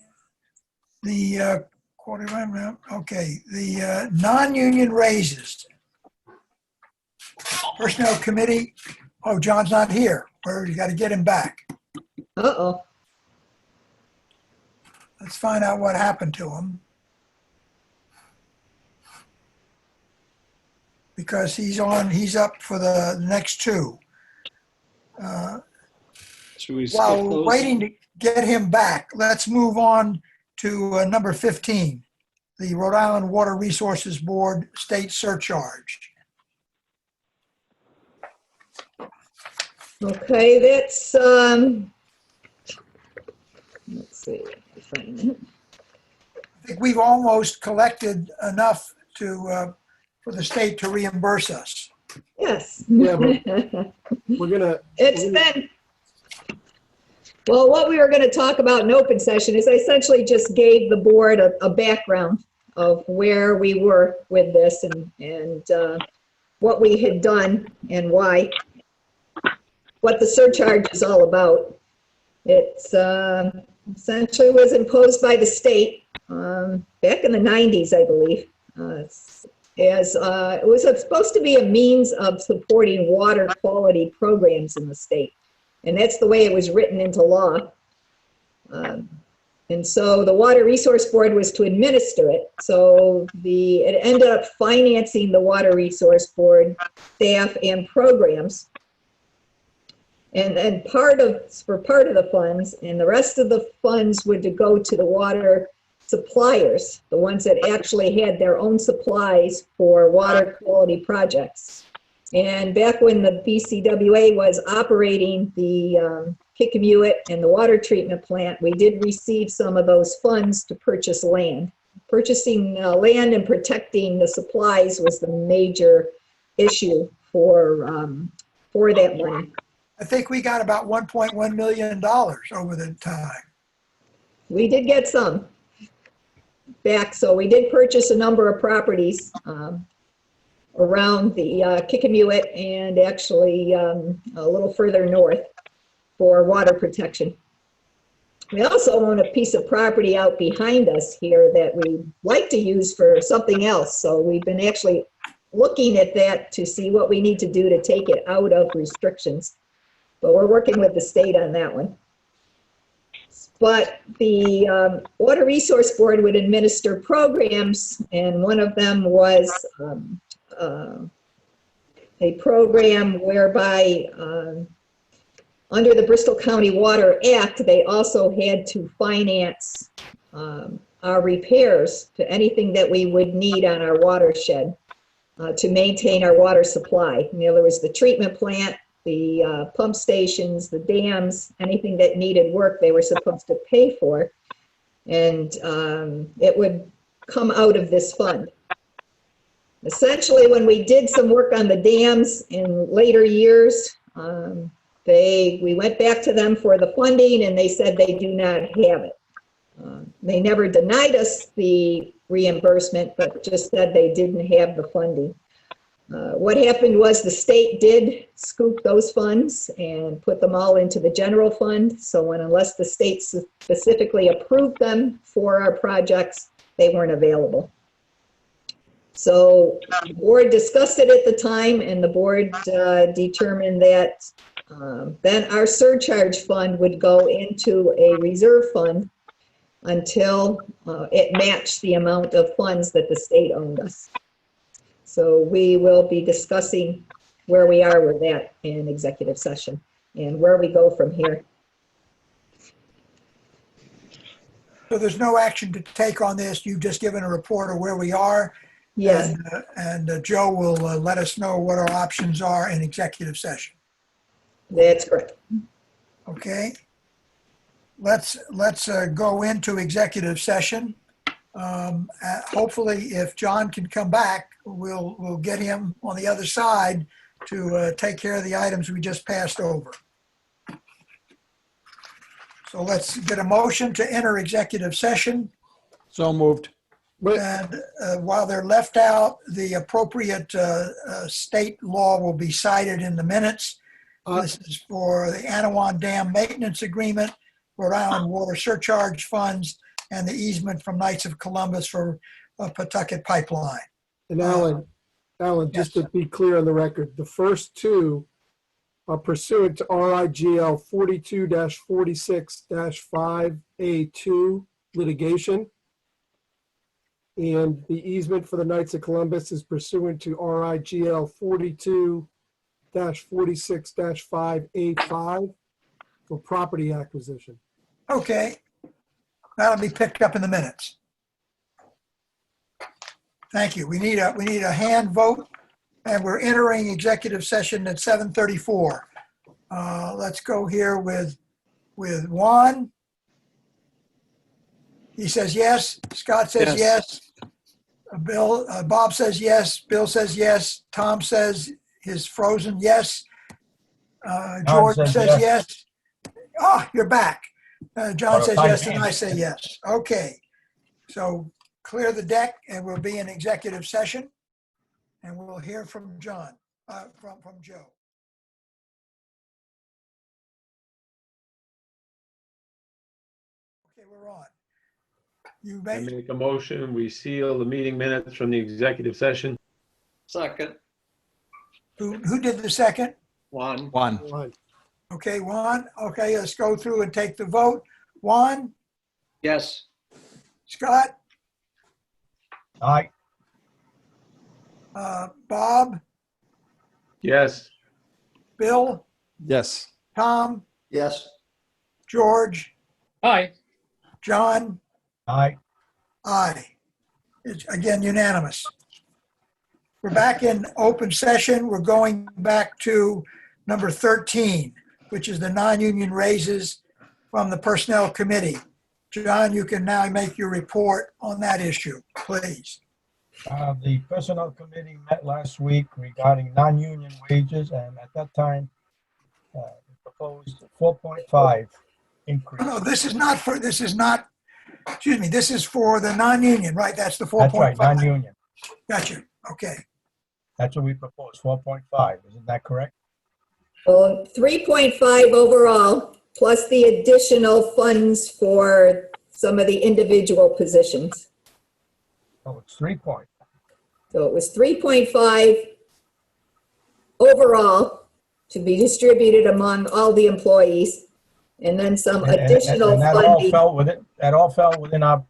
The the non-union raises. Personnel committee. Oh, John's not here. You got to get him back. Uh-oh. Let's find out what happened to him. Because he's up for the next 2. Should we skip While we're those? waiting to get him back, let's move on to number 15, the Rhode Island Water Resources Board State Surcharge. Okay, that's, let's see, let me find it. I think we've almost collected enough to for the state to reimburse us. Yes. Yeah, We're gonna. It's been, well, what we were going to talk about in open session is I essentially just gave the board a background of where we were with this and what we had done and why, what the surcharge is all about. It's essentially was imposed by the state back in the 90s, I believe. It was supposed to be a means of supporting water quality programs in the state. And that's the way it was written into law. And so the Water Resource Board was to administer it. So it ended up financing the Water Resource Board staff and programs. And for part of the funds, and the rest of the funds would to go to the water suppliers, the ones that actually had their own supplies for water quality projects. And back when the BCWA was operating the Kickamuit and the water treatment plant, we did receive some of those funds to purchase land. Purchasing land and protecting the supplies was the major issue for that money. I think we got about $1.1 million over the time. We did get some back, so we did purchase a number of properties around the Kickamuit and actually a little further north for water protection. We also own a piece of property out behind us here that we like to use for something else. So we've been actually looking at that to see what we need to do to take it out of restrictions. But we're working with the state on that one. But the Water Resource Board would administer programs, and one of them was a program whereby under the Bristol County Water Act, they also had to finance our repairs to anything that we would need on our watershed to maintain our water supply. In other words, the treatment plant, the pump stations, the dams, anything that needed work, they were supposed to pay for. And it would come out of this fund. Essentially, when we did some work on the dams in later years, we went back to them for the funding and they said they do not have it. They never denied us the reimbursement, but just said they didn't have the funding. What happened was the state did scoop those funds and put them all into the general fund. So unless the state specifically approved them for our projects, they weren't available. So the board discussed it at the time, and the board determined that then our surcharge fund would go into a reserve fund until it matched the amount of funds that the state owed us. So we will be discussing where we are with that in executive session and where we go from here. So there's no action to take on this. You've just given a report of where we are. Yes. And Joe will let us know what our options are in executive session. That's correct. Okay. Let's go into executive session. Hopefully, if John can come back, we'll get him on the other side to take care of the items we just passed over. So let's get a motion to enter executive session. So moved. And while they're left out, the appropriate state law will be cited in the minutes. This is for the Anawan Dam Maintenance Agreement, Rhode Island Water Surcharge Funds, and the easement from Knights of Columbus for Pawtucket Pipeline. And Alan, just to be clear on the record, the first two are pursuant to RIGL 42-46-5A2 litigation. And the easement for the Knights of Columbus is pursuant to RIGL 42-46-5A5 for property acquisition. Okay, that'll be picked up in the minutes. Thank you. We need a hand vote, and we're entering executive session at 7:34. Let's go here with Juan. He says yes. Scott says yes. Bill, Bob says yes. Bill says yes. Tom says his frozen yes. George says yes. Oh, you're back. John says yes, and I say yes. Okay. So clear the deck, and we'll be in executive session, and we'll hear from John, from Joe. Okay, we're on. You I made, make a motion, we seal the meeting minutes from the executive session. Second, who did the second? Juan. Okay, Juan. Okay, let's go through and take the vote. Juan? Yes. Scott? Aye. Bob? Yes. Bill? Yes. Tom? Yes. George? Aye. John? Aye. Aye. It's again unanimous. We're back in open session. We're going back to number 13, which is the non-union raises from the Personnel Committee. John, you can now make your report on that issue, please. The Personnel Committee met last week regarding non-union wages, and at that time, we proposed 4.5 increase. No, this is not, excuse me, this is for the non-union, right? That's the 4.5. That's right, non-union. Gotcha, okay. That's what we proposed, 4.5. Isn't that correct? Well, 3.5 overall, plus the additional funds for some of the individual positions. Oh, it's 3 point. So it was 3.5 overall to be distributed among all the employees, and then some additional And that funding. all fell within our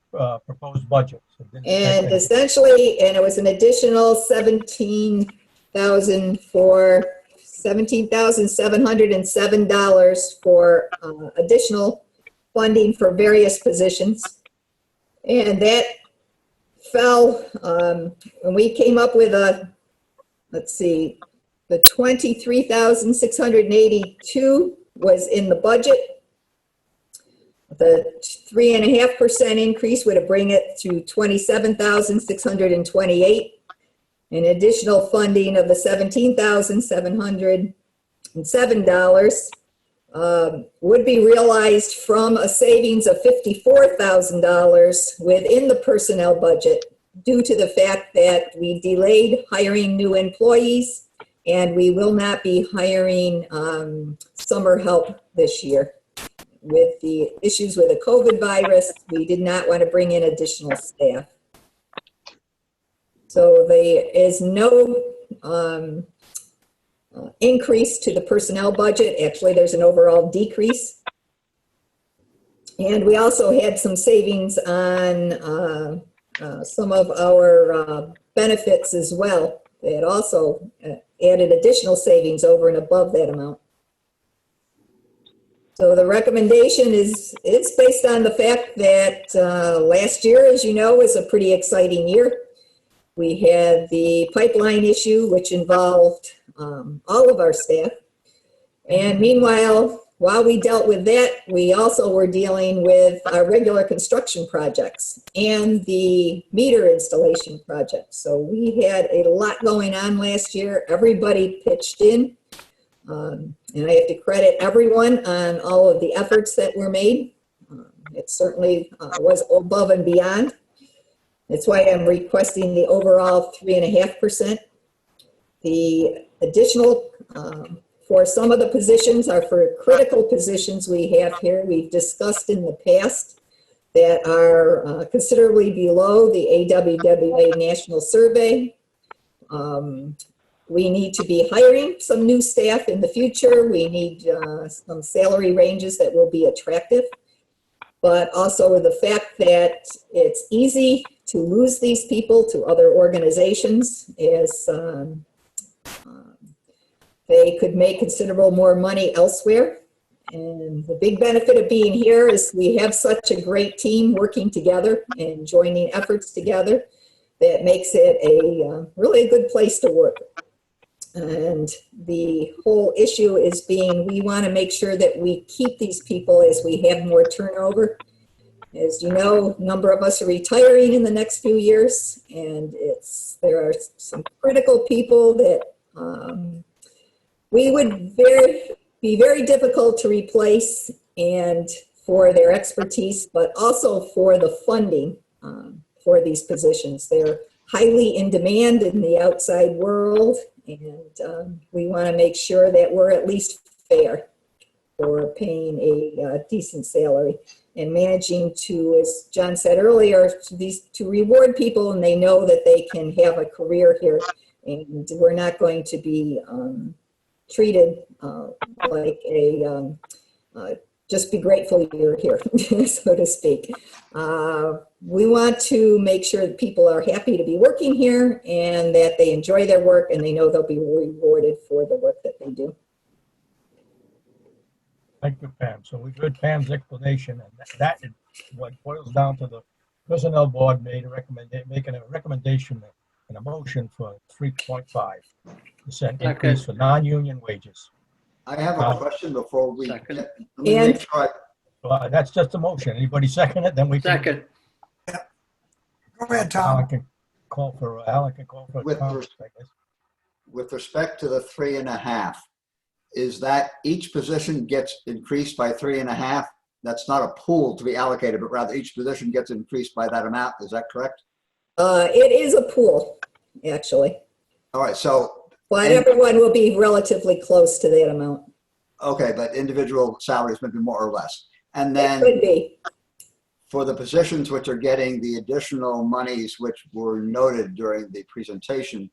proposed budget. So it didn't take And any- essentially, and it was an additional $17,707 for additional funding for various positions. And that fell, when we came up with let's see, the 23,682 was in the budget. The 3.5% increase would have bring it to 27,628. An additional funding of the $17,707 would be realized from a savings of $54,000 within the personnel budget due to the fact that we delayed hiring new employees and we will not be hiring summer help this year. With the issues with the COVID virus, we did not want to bring in additional staff. So there is no increase to the personnel budget. Actually, there's an overall decrease. And we also had some savings on some of our benefits as well. They had also added additional savings over and above that amount. So the recommendation is based on the fact that last year, as you know, was a pretty exciting year. We had the pipeline issue, which involved all of our staff. And meanwhile, while we dealt with that, we also were dealing with our regular construction projects and the meter installation projects. So we had a lot going on last year. Everybody pitched in. And I have to credit everyone on all of the efforts that were made. It certainly was above and beyond. That's why I'm requesting the overall 3.5%. The additional for some of the positions are for critical positions we have here. We've discussed in the past that are considerably below the AWWA National Survey. We need to be hiring some new staff in the future. We need some salary ranges that will be attractive, but also the fact that it's easy to lose these people to other organizations is they could make considerable more money elsewhere. And the big benefit of being here is we have such a great team working together and joining efforts together that makes it a really good place to work. And the whole issue is we want to make sure that we keep these people as we have more turnover. As you know, a number of us are retiring in the next few years, and there are some critical people that we would be very difficult to replace, and for their expertise, but also for the funding for these positions. They're highly in demand in the outside world, and we want to make sure that we're at least fair for paying a decent salary and managing to, as John said earlier, to reward people and they know that they can have a career here, and we're not going to be treated like just be grateful you're here, so to speak. We want to make sure that people are happy to be working here and that they enjoy their work and they know they'll be rewarded for the work that they do. Thank you, Pam. So we've heard Pam's explanation, and that is what boils down to the Personnel Board making a recommendation and a motion for 3.5% increase for non-union wages. I have a question before we. Second. Let me make sure That's just a motion. Anybody second it? Then we can. Second. Go ahead, Alan Tom. can call for With comments, I guess. with respect to the 3.5, is that each position gets increased by 3.5? That's not a pool to be allocated, but rather each position gets increased by that amount. Is that correct? It is a pool, actually, All right, so, but everyone will be relatively close to that amount. okay, but individual salaries may be more or less. And It then could be. for the positions which are getting the additional monies which were noted during the presentation,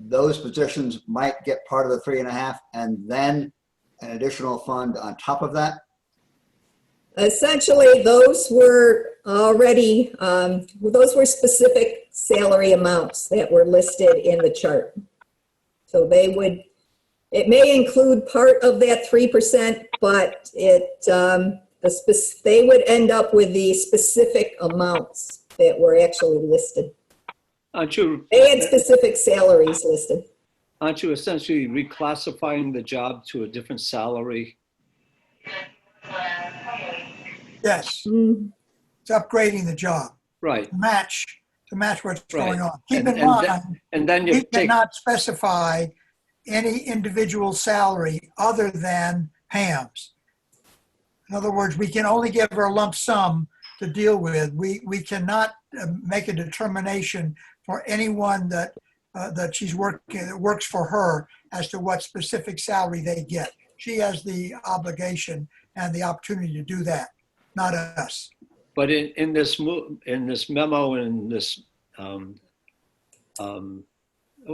those positions might get part of the 3.5 and then an additional fund on top of that? Essentially, those were already, those were specific salary amounts that were listed in the chart. So they would, it may include part of that 3%, but they would end up with the specific amounts that were actually listed. Aren't you, They had specific salaries listed. aren't you essentially reclassifying the job to a different salary? Yes, Mm, it's upgrading the job Right. to match what's going Right. on. Keep in And mind, And then we you take, cannot specify any individual salary other than Pam's. In other words, we can only give her a lump sum to deal with. We cannot make a determination for anyone that she's working, that works for her, as to what specific salary they get. She has the obligation and the opportunity to do that, not us. but in this memo, in this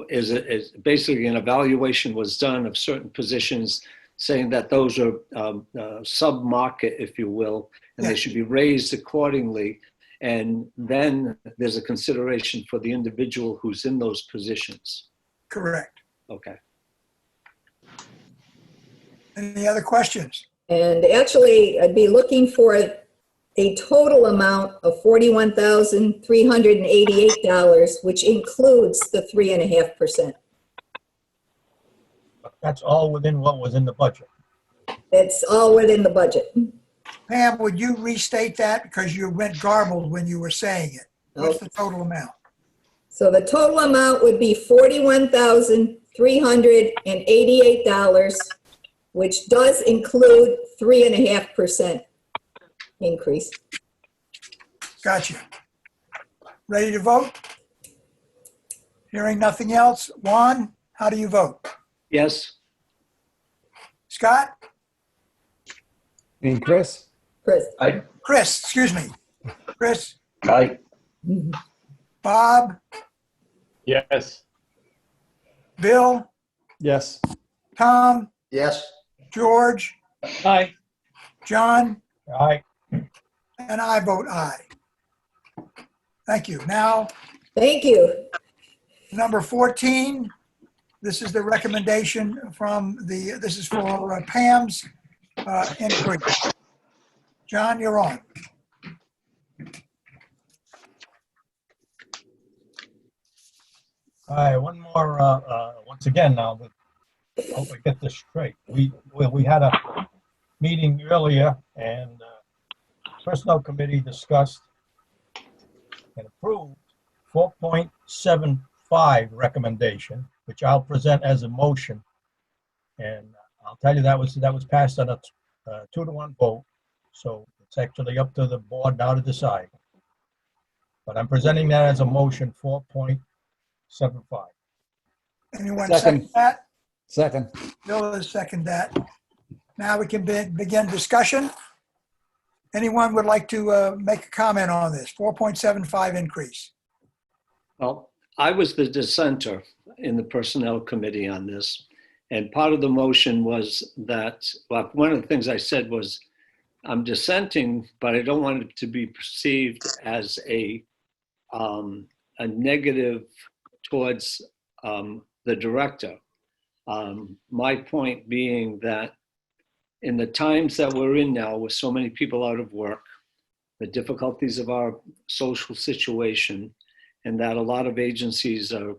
is basically an evaluation was done of certain positions, saying that those are sub-market, if you will, and they should be raised accordingly. And then there's a consideration for the individual who's in those positions. Correct. Okay. Any other questions? And actually, I'd be looking for a total amount of $41,388, which includes the 3.5%. That's all within what was in the budget. It's all within the budget. Pam, would you restate that, because you went garbled when you were saying it? What's the total amount? So the total amount would be $41,388, which does include 3.5% increase. Gotcha. Ready to vote? Hearing nothing else. Juan, how do you vote? Yes. Scott? And Chris? Chris? Chris, excuse me. Chris? Aye. Bob? Yes. Bill? Yes. Tom? Yes? George? Aye. John? Aye. And I vote aye. Thank you. Now, Thank you. number 14, this is the recommendation from this is for Pam's increase. John, you're on. All right, one more, once again now, but hope I get this straight. We had a meeting earlier and Personnel Committee discussed and approved 4.75 recommendation, which I'll present as a motion. And I'll tell you that was passed on a 2-to-1 vote. So it's actually up to the board now to decide. But I'm presenting that as a motion, 4.75. Anyone Second. second that? Second. Bill has seconded that. Now we can begin discussion. Anyone would like to make a comment on this 4.75 increase? Well, I was the dissenter in the Personnel Committee on this. And part of the motion was that, well, one of the things I said was, I'm dissenting, but I don't want it to be perceived as a negative towards the director. My point being that in the times that we're in now, with so many people out of work, the difficulties of our social situation, and that a lot of agencies are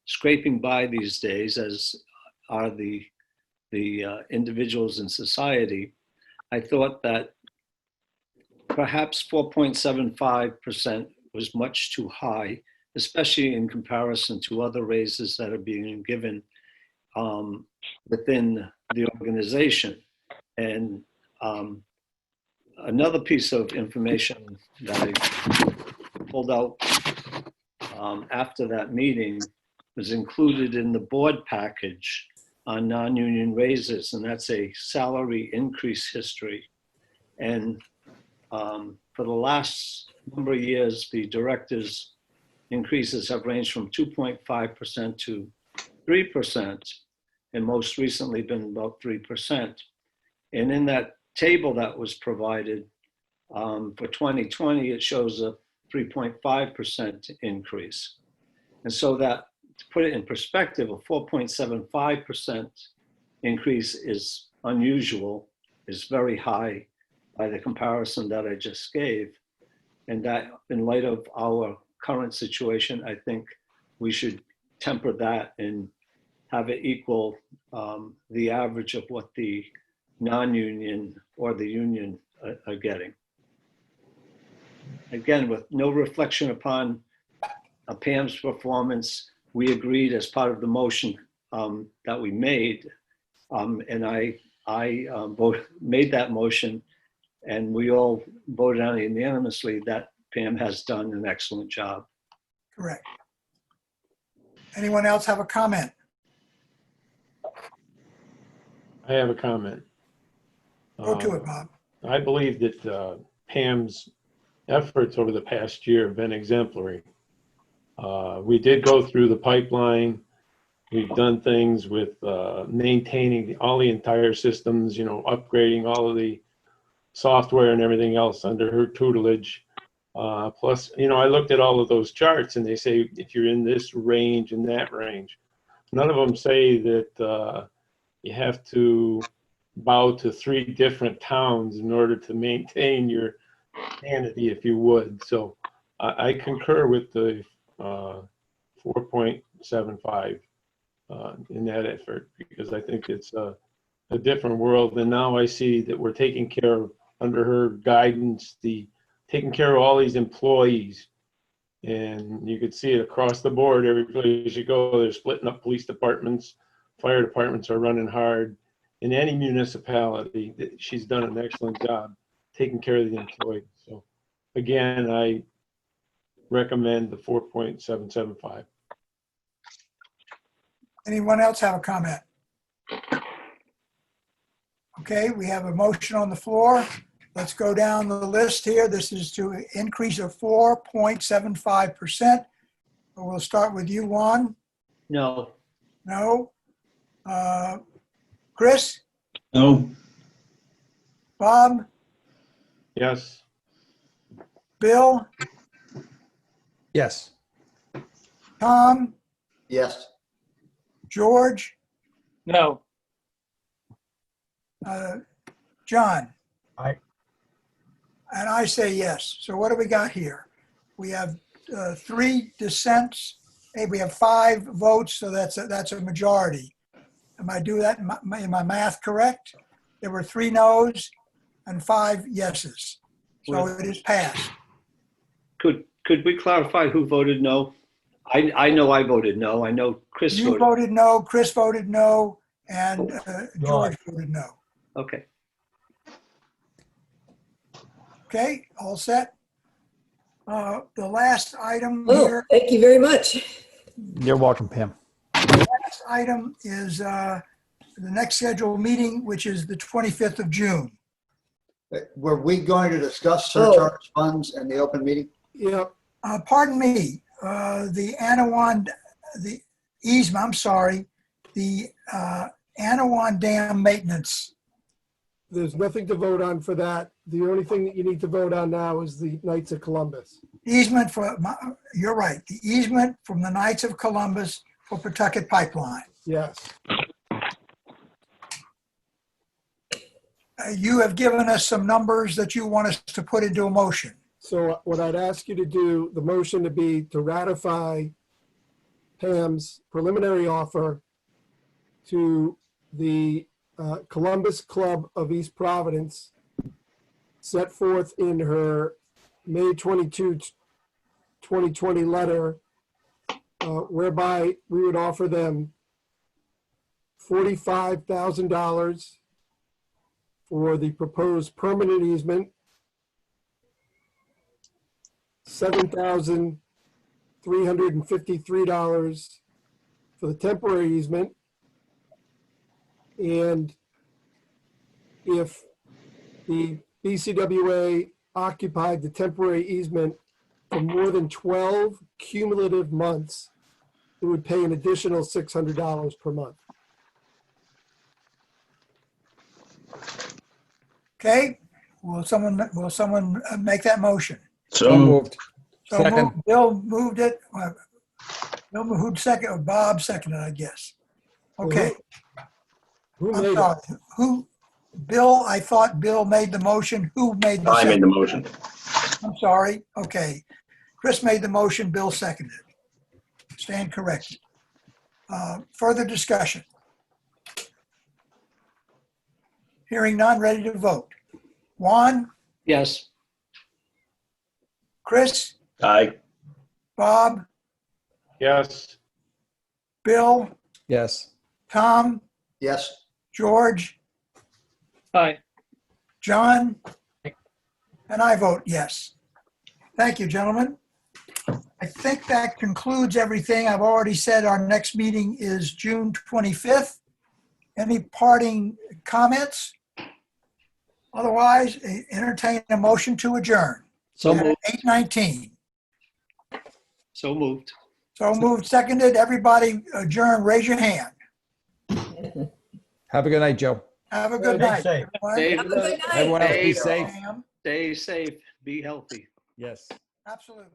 scraping by these days, as are the individuals in society. I thought that perhaps 4.75% was much too high, especially in comparison to other raises that are being given within the organization. And another piece of information that I pulled out after that meeting was included in the board package on non-union raises, and that's a salary increase history. And for the last number of years, the directors' increases have ranged from 2.5% to 3%, and most recently been about 3%. And in that table that was provided for 2020, it shows a 3.5% increase. And so that, to put it in perspective, a 4.75% increase is unusual, is very high by the comparison that I just gave. And that, in light of our current situation, I think we should temper that and have it equal the average of what the non-union or the union are getting. Again, with no reflection upon Pam's performance, we agreed as part of the motion that we made, and I made that motion, and we all voted on it unanimously that Pam has done an excellent job. Correct. Anyone else have a comment? I have a comment. Go to it, Bob. I believe that Pam's efforts over the past year have been exemplary. We did go through the pipeline. We've done things with maintaining all the entire systems, you know, upgrading all of the software and everything else under her tutelage. Plus, you know, I looked at all of those charts and they say if you're in this range and that range. None of them say that you have to bow to 3 different towns in order to maintain your sanity, if you would. So I concur with the 4.75 in that effort, because I think it's a different world. And now I see that we're taking care of, under her guidance, taking care of all these employees. And you could see it across the board. Every place you go, they're splitting up police departments. Fire departments are running hard. In any municipality, she's done an excellent job taking care of the employees. So again, I recommend the 4.775. Anyone else have a comment? Okay, we have a motion on the floor. Let's go down the list here. This is to increase of 4.75%. We'll start with you, Juan. No. No. Chris? No. Bob? Yes. Bill? Yes. Tom? Yes. George? No. John? Aye. And I say yes. So what do we got here? We have 3 dissents. Hey, we have 5 votes, so that's a majority. Am I doing that in my math correct? There were 3 noes and 5 yeses. So it is passed. Could we clarify who voted no? I know I voted no. I know Chris You voted no, Chris voted no, and George voted no. Okay. Okay, all set. The last item Oh, here, thank you very much. You're welcome, Pam. the last item is the next scheduled meeting, which is the 25th of June. Were we going to discuss surcharge funds in the open meeting? Yeah, Pardon me, the easement, I'm sorry, the Anawan Dam maintenance. there's nothing to vote on for that. The only thing that you need to vote on now is the Knights of Columbus. Easement for, you're right, the easement from the Knights of Columbus for Pawtucket Pipeline. Yes. you have given us some numbers that you want us to put into a motion. So what I'd ask you to do, the motion to be to ratify Pam's preliminary offer to the Columbus Club of East Providence, set forth in her May 22, 2020 letter, whereby we would offer them $45,000 for the proposed permanent easement, $7,353 for the temporary easement. And if the BCWA occupied the temporary easement for more than 12 cumulative months, it would pay an additional $600 per month. Okay, will someone make that motion? So moved. So Second. Bill moved it. Bill moved second, or Bob seconded, I guess. Okay. Who I'm made it? sorry. Who? Bill, I thought Bill made the motion. Who made the I made second? the motion. I'm sorry. Okay. Chris made the motion, Bill seconded. Stand corrected. Further discussion? Hearing none, ready to vote. Juan, Yes. Chris, Aye. Bob, Yes. Bill, Yes. Tom, Yes, George, Aye. John, and I vote yes. Thank you, gentlemen. I think that concludes everything. I've already said our next meeting is June 25th. Any parting comments? Otherwise, entertain a motion to adjourn. So moved. 8:19. So moved. So moved, seconded. Everybody adjourn, raise your hand. Have a good night, Joe. Have a good Stay night. safe. Stay, Have a good night. Everyone else be Hey, safe. Pam. stay safe. Be healthy. Yes. Absolutely.